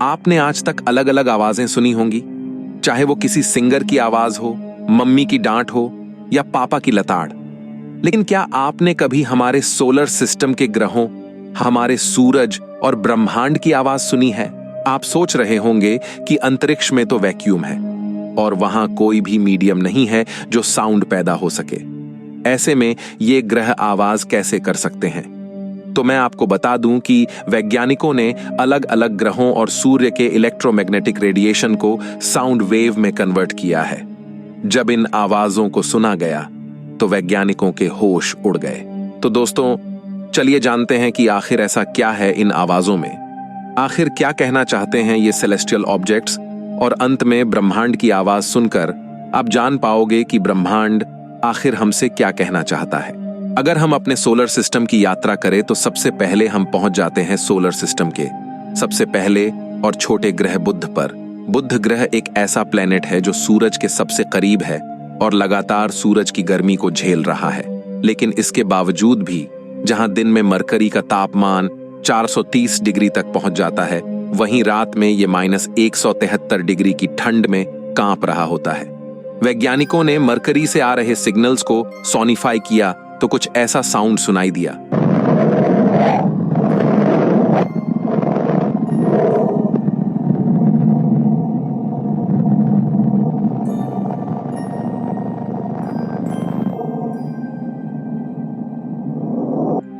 आपने आज तक अलग अलग आवाजें सुनी होंगी, चाहे वो किसी सिंगर की आवाज हो, मम्मी की डांट हो या पापा की लताड़। लेकिन क्या आपने कभी हमारे सोलर सिस्टम के ग्रहों, हमारे सूरज और ब्रह्मांड की आवाज सुनी है? आप सोच रहे होंगे कि अंतरिक्ष में तो वैक्यूम है और वहां कोई भी मीडियम नहीं है जो साउंड पैदा हो सके। ऐसे में ये ग्रह आवाज कैसे कर सकते हैं? तो मैं आपको बता दूं कि वैज्ञानिकों ने अलग अलग ग्रहों और सूर्य के इलेक्ट्रोमैग्नेटिक रेडिएशन को साउंड वेव में कन्वर्ट किया है। जब इन आवाजों को सुना गया तो वैज्ञानिकों के होश उड़ गए। तो दोस्तों, चलिए जानते हैं कि आखिर ऐसा क्या है इन आवाजों में। आखिर क्या कहना चाहते हैं ये सेलेस्टियल ऑब्जेक्ट्स, और अंत में ब्रह्मांड की आवाज सुनकर आप जान पाओगे कि ब्रह्मांड आखिर हमसे क्या कहना चाहता है। अगर हम अपने सोलर सिस्टम की यात्रा करें तो सबसे पहले हम पहुंच जाते हैं सोलर सिस्टम के सबसे पहले और छोटे ग्रह बुध पर। बुध ग्रह एक ऐसा प्लेनेट है जो सूरज के सबसे करीब है और लगातार सूरज की गर्मी को झेल रहा है। लेकिन इसके बावजूद भी जहां दिन में मरकरी का तापमान 430 डिग्री तक पहुंच जाता है, वहीं रात में ये -173 डिग्री की ठंड में कांप रहा होता है। वैज्ञानिकों ने मरकरी से आ रहे सिग्नल्स को सोनिफाई किया तो कुछ ऐसा साउंड सुनाई दिया।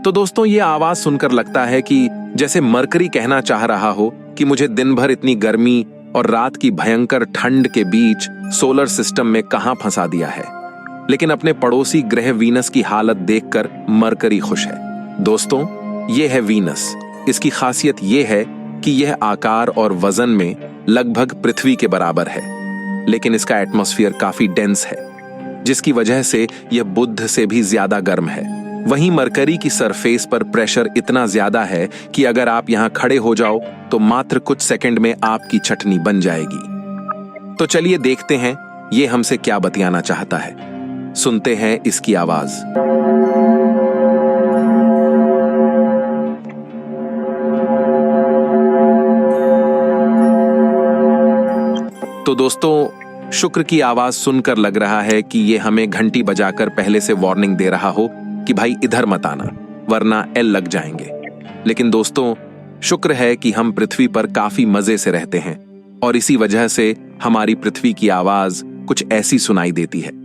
तो दोस्तों, ये आवाज सुनकर लगता है कि जैसे मरकरी कहना चाह रहा हो कि मुझे दिन भर इतनी गर्मी और रात की भयंकर ठंड के बीच सोलर सिस्टम में कहां फंसा दिया है। लेकिन अपने पड़ोसी ग्रह वीनस की हालत देखकर मरकरी खुश है। दोस्तों, ये है वीनस। इसकी खासियत ये है कि यह आकार और वजन में लगभग पृथ्वी के बराबर है, लेकिन इसका एटमॉस्फेयर काफी डेंस है, जिसकी वजह से यह बुध से भी ज्यादा गर्म है। वहीं मरकरी की सरफेस पर प्रेशर इतना ज्यादा है कि अगर आप यहां खड़े हो जाओ तो मात्र कुछ सेकंड में आपकी चटनी बन जाएगी। तो चलिए देखते हैं ये हमसे क्या बतियाना चाहता है। सुनते हैं इसकी आवाज। तो दोस्तों, शुक्र की आवाज सुनकर लग रहा है कि ये हमें घंटी बजाकर पहले से वार्निंग दे रहा हो कि भाई इधर मत आना, वरना एल लग जाएंगे। लेकिन दोस्तों, शुक्र है कि हम पृथ्वी पर काफी मजे से रहते हैं और इसी वजह से हमारी पृथ्वी की आवाज कुछ ऐसी सुनाई देती है।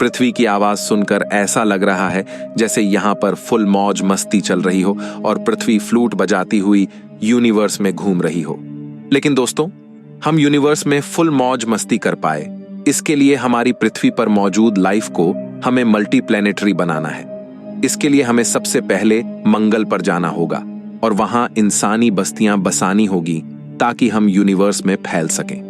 पृथ्वी की आवाज सुनकर ऐसा लग रहा है जैसे यहां पर फुल मौज मस्ती चल रही हो और पृथ्वी फ्लूट बजाती हुई यूनिवर्स में घूम रही हो। लेकिन दोस्तों, हम यूनिवर्स में फुल मौज मस्ती कर पाए, इसके लिए हमारी पृथ्वी पर मौजूद लाइफ को हमें मल्टी प्लेनेटरी बनाना है। इसके लिए हमें सबसे पहले मंगल पर जाना होगा और वहां इंसानी बस्तियां बसानी होगी ताकि हम यूनिवर्स में फैल सकें।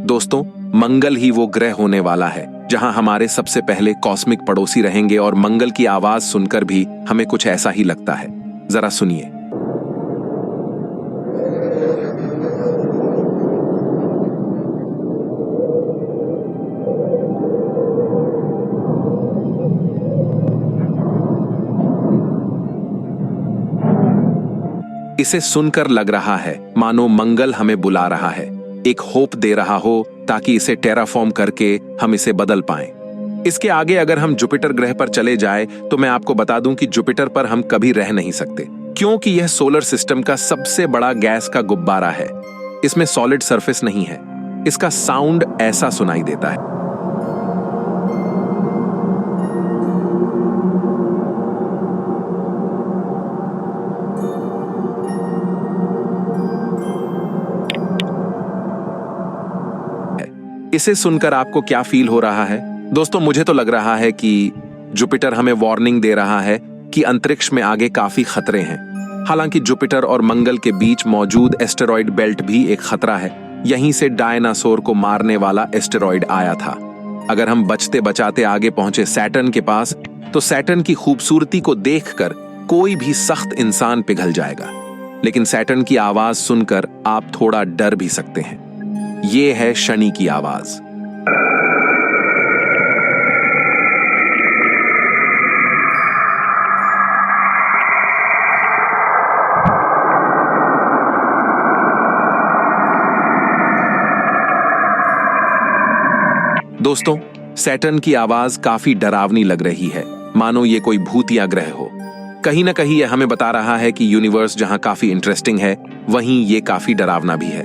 दोस्तों, मंगल ही वो ग्रह होने वाला है जहां हमारे सबसे पहले कॉस्मिक पड़ोसी रहेंगे और मंगल की आवाज सुनकर भी हमें कुछ ऐसा ही लगता है। जरा सुनिए। इसे सुनकर लग रहा है मानो मंगल हमें बुला रहा है, एक होप दे रहा हो ताकि इसे टेराफॉर्म करके हम इसे बदल पाएं। इसके आगे अगर हम जुपिटर ग्रह पर चले जाएं तो मैं आपको बता दूं कि जुपिटर पर हम कभी रह नहीं सकते, क्योंकि यह सोलर सिस्टम का सबसे बड़ा गैस का गुब्बारा है। इसमें सॉलिड सरफेस नहीं है। इसका साउंड ऐसा सुनाई देता है। इसे सुनकर आपको क्या फील हो रहा है? दोस्तों, मुझे तो लग रहा है कि जुपिटर हमें वार्निंग दे रहा है कि अंतरिक्ष में आगे काफी खतरे हैं। हालांकि जुपिटर और मंगल के बीच मौजूद एस्टेरॉयड बेल्ट भी एक खतरा है। यहीं से डायनासोर को मारने वाला एस्टेरॉयड आया था। अगर हम बचते बचाते आगे पहुंचे सैटर्न के पास, तो सैटर्न की खूबसूरती को देखकर कोई भी सख्त इंसान पिघल जाएगा। लेकिन सैटर्न की आवाज सुनकर आप थोड़ा डर भी सकते हैं। ये है शनि की आवाज। दोस्तों, सैटर्न की आवाज काफी डरावनी लग रही है, मानो ये कोई भूतिया ग्रह हो। कहीं ना कहीं यह हमें बता रहा है कि यूनिवर्स जहां काफी इंटरेस्टिंग है, वहीं ये काफी डरावना भी है।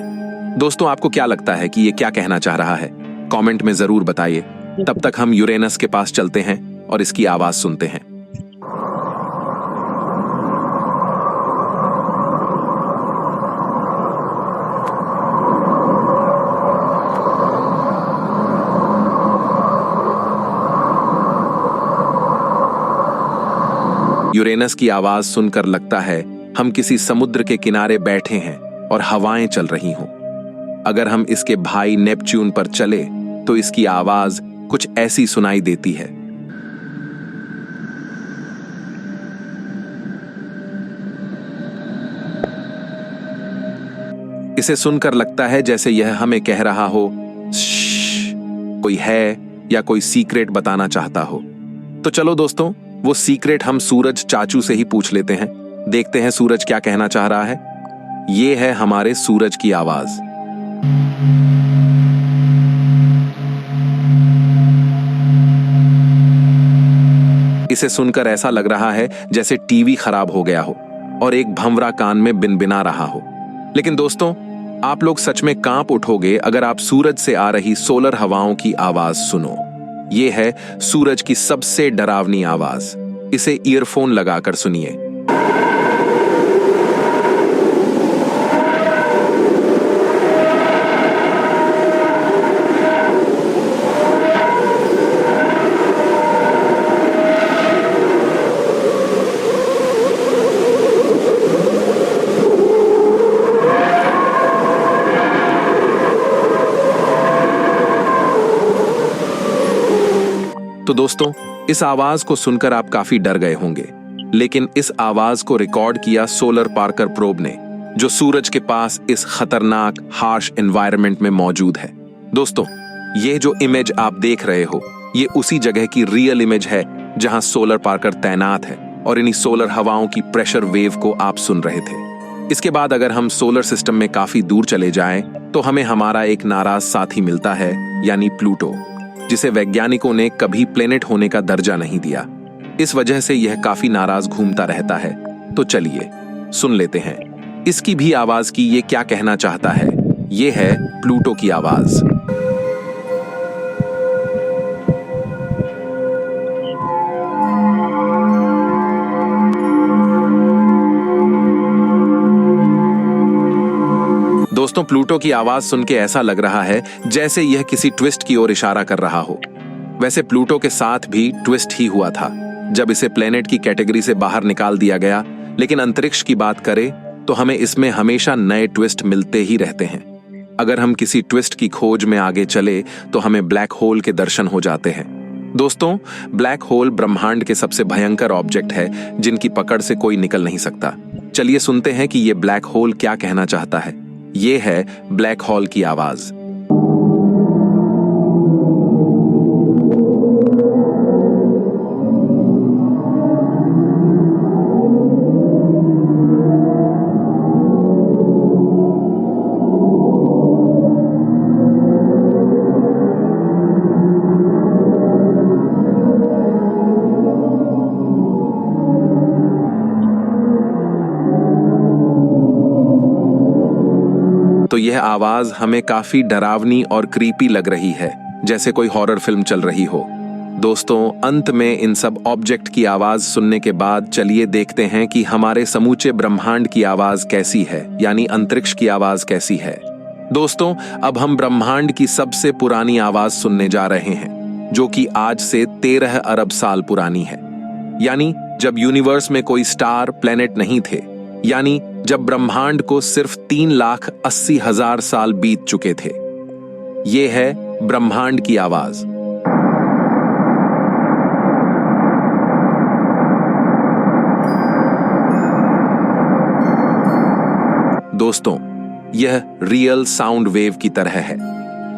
दोस्तों, आपको क्या लगता है कि ये क्या कहना चाह रहा है? कमेंट में जरूर बताइए। तब तक हम यूरेनस के पास चलते हैं और इसकी आवाज सुनते हैं। यूरेनस की आवाज सुनकर लगता है हम किसी समुद्र के किनारे बैठे हैं और हवाएं चल रही हों। अगर हम इसके भाई नेपच्यून पर चले तो इसकी आवाज कुछ ऐसी सुनाई देती है। इसे सुनकर लगता है जैसे यह हमें कह रहा हो, श्श्श, कोई है या कोई सीक्रेट बताना चाहता हो। तो चलो दोस्तों, वो सीक्रेट हम सूरज चाचू से ही पूछ लेते हैं। देखते हैं सूरज क्या कहना चाह रहा है। ये है हमारे सूरज की आवाज। इसे सुनकर ऐसा लग रहा है जैसे टीवी खराब हो गया हो और एक भंवरा कान में बिनबिना रहा हो। लेकिन दोस्तों, आप लोग सच में कांप उठोगे अगर आप सूरज से आ रही सोलर हवाओं की आवाज सुनो। ये है सूरज की सबसे डरावनी आवाज। इसे ईयरफोन लगाकर सुनिए। तो दोस्तों, इस आवाज को सुनकर आप काफी डर गए होंगे, लेकिन इस आवाज को रिकॉर्ड किया सोलर पार्कर प्रोब ने, जो सूरज के पास इस खतरनाक हार्श एनवायरनमेंट में मौजूद है। दोस्तों, ये जो इमेज आप देख रहे हो, ये उसी जगह की रियल इमेज है जहां सोलर पार्कर तैनात है और इन्हीं सोलर हवाओं की प्रेशर वेव को आप सुन रहे थे। इसके बाद अगर हम सोलर सिस्टम में काफी दूर चले जाएं, तो हमें हमारा एक नाराज साथी मिलता है, यानी प्लूटो, जिसे वैज्ञानिकों ने कभी प्लेनेट होने का दर्जा नहीं दिया। इस वजह से यह काफी नाराज घूमता रहता है। तो चलिए सुन लेते हैं इसकी भी आवाज की ये क्या कहना चाहता है। ये है प्लूटो की आवाज। दोस्तों, प्लूटो की आवाज सुन के ऐसा लग रहा है जैसे यह किसी ट्विस्ट की ओर इशारा कर रहा हो। वैसे प्लूटो के साथ भी ट्विस्ट ही हुआ था जब इसे प्लेनेट की कैटेगरी से बाहर निकाल दिया गया। लेकिन अंतरिक्ष की बात करें तो हमें इसमें हमेशा नए ट्विस्ट मिलते ही रहते हैं। अगर हम किसी ट्विस्ट की खोज में आगे चले तो हमें ब्लैक होल के दर्शन हो जाते हैं। दोस्तों, ब्लैक होल ब्रह्मांड के सबसे भयंकर ऑब्जेक्ट है जिनकी पकड़ से कोई निकल नहीं सकता। चलिए सुनते हैं कि ये ब्लैक होल क्या कहना चाहता है। ये है ब्लैक होल की आवाज। तो यह आवाज हमें काफी डरावनी और क्रीपी लग रही है, जैसे कोई हॉरर फिल्म चल रही हो। दोस्तों, अंत में इन सब ऑब्जेक्ट की आवाज सुनने के बाद चलिए देखते हैं कि हमारे समूचे ब्रह्मांड की आवाज कैसी है, यानी अंतरिक्ष की आवाज कैसी है। दोस्तों, अब हम ब्रह्मांड की सबसे पुरानी आवाज सुनने जा रहे हैं, जो कि आज से 13 अरब साल पुरानी है। यानी जब यूनिवर्स में कोई स्टार, प्लेनेट नहीं थे, यानी जब ब्रह्मांड को सिर्फ 3,80,000 साल बीत चुके थे। यह है ब्रह्मांड की आवाज। दोस्तों, यह रियल साउंड वेव की तरह है।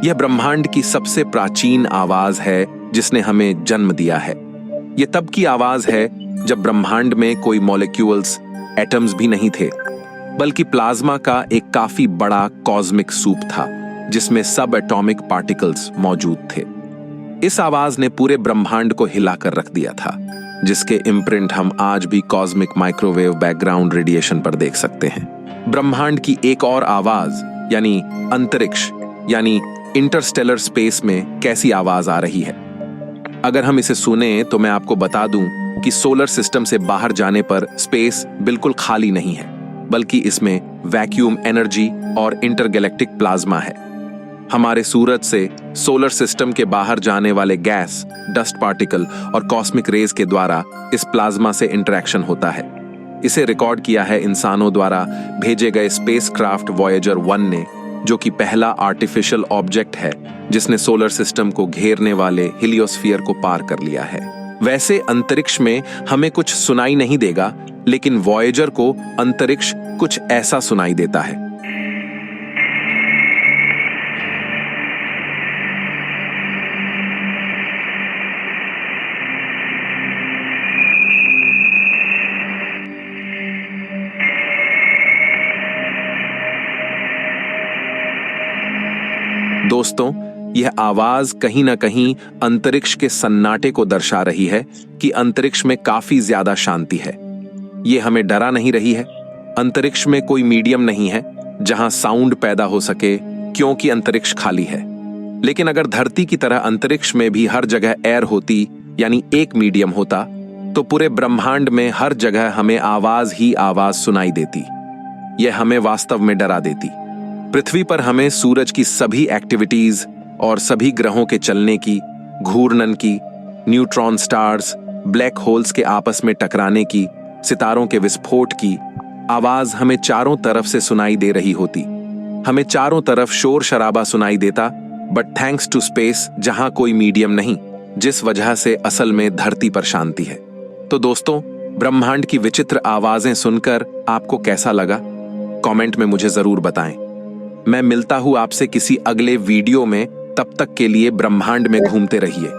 यह ब्रह्मांड की सबसे प्राचीन आवाज है जिसने हमें जन्म दिया है। यह तब की आवाज है जब ब्रह्मांड में कोई मॉलिक्यूल्स, एटम्स भी नहीं थे, बल्कि प्लाज्मा का एक काफी बड़ा कॉस्मिक सूप था जिसमें सब एटॉमिक पार्टिकल्स मौजूद थे। इस आवाज ने पूरे ब्रह्मांड को हिलाकर रख दिया था, जिसके इम्प्रिंट हम आज भी कॉस्मिक माइक्रोवेव बैकग्राउंड रेडिएशन पर देख सकते हैं। ब्रह्मांड की एक और आवाज यानी अंतरिक्ष यानी इंटरस्टेलर स्पेस में कैसी आवाज आ रही है, अगर हम इसे सुने तो मैं आपको बता दूं कि सोलर सिस्टम से बाहर जाने पर स्पेस बिल्कुल खाली नहीं है, बल्कि इसमें वैक्यूम एनर्जी और इंटरगैलेक्टिक प्लाज्मा है। हमारे सूरज से सोलर सिस्टम के बाहर जाने वाले गैस, डस्ट पार्टिकल और कॉस्मिक रेज के द्वारा इस प्लाज्मा से इंटरेक्शन होता है। इसे रिकॉर्ड किया है इंसानों द्वारा भेजे गए स्पेसक्राफ्ट वॉयेजर 1 ने, जो कि पहला आर्टिफिशियल ऑब्जेक्ट है जिसने सोलर सिस्टम को घेरने वाले हीलियोस्फीयर को पार कर लिया है। वैसे अंतरिक्ष में हमें कुछ सुनाई नहीं देगा, लेकिन वॉयेजर को अंतरिक्ष कुछ ऐसा सुनाई देता है। दोस्तों, यह आवाज कहीं ना कहीं अंतरिक्ष के सन्नाटे को दर्शा रही है कि अंतरिक्ष में काफी ज्यादा शांति है। यह हमें डरा नहीं रही है। अंतरिक्ष में कोई मीडियम नहीं है जहां साउंड पैदा हो सके, क्योंकि अंतरिक्ष खाली है। लेकिन अगर धरती की तरह अंतरिक्ष में भी हर जगह एयर होती, यानी एक मीडियम होता, तो पूरे ब्रह्मांड में हर जगह हमें आवाज ही आवाज सुनाई देती। यह हमें वास्तव में डरा देती। पृथ्वी पर हमें सूरज की सभी एक्टिविटीज और सभी ग्रहों के चलने की, घूर्णन की, न्यूट्रॉन स्टार्स, ब्लैक होल्स के आपस में टकराने की, सितारों के विस्फोट की आवाज हमें चारों तरफ से सुनाई दे रही होती। हमें चारों तरफ शोर शराबा सुनाई देता, बट थैंक्स टू स्पेस जहां कोई मीडियम नहीं, जिस वजह से असल में धरती पर शांति है। तो दोस्तों, ब्रह्मांड की विचित्र आवाजें सुनकर आपको कैसा लगा? कमेंट में मुझे जरूर बताएं। मैं मिलता हूं आपसे किसी अगले वीडियो में। तब तक के लिए ब्रह्मांड में घूमते रहिए।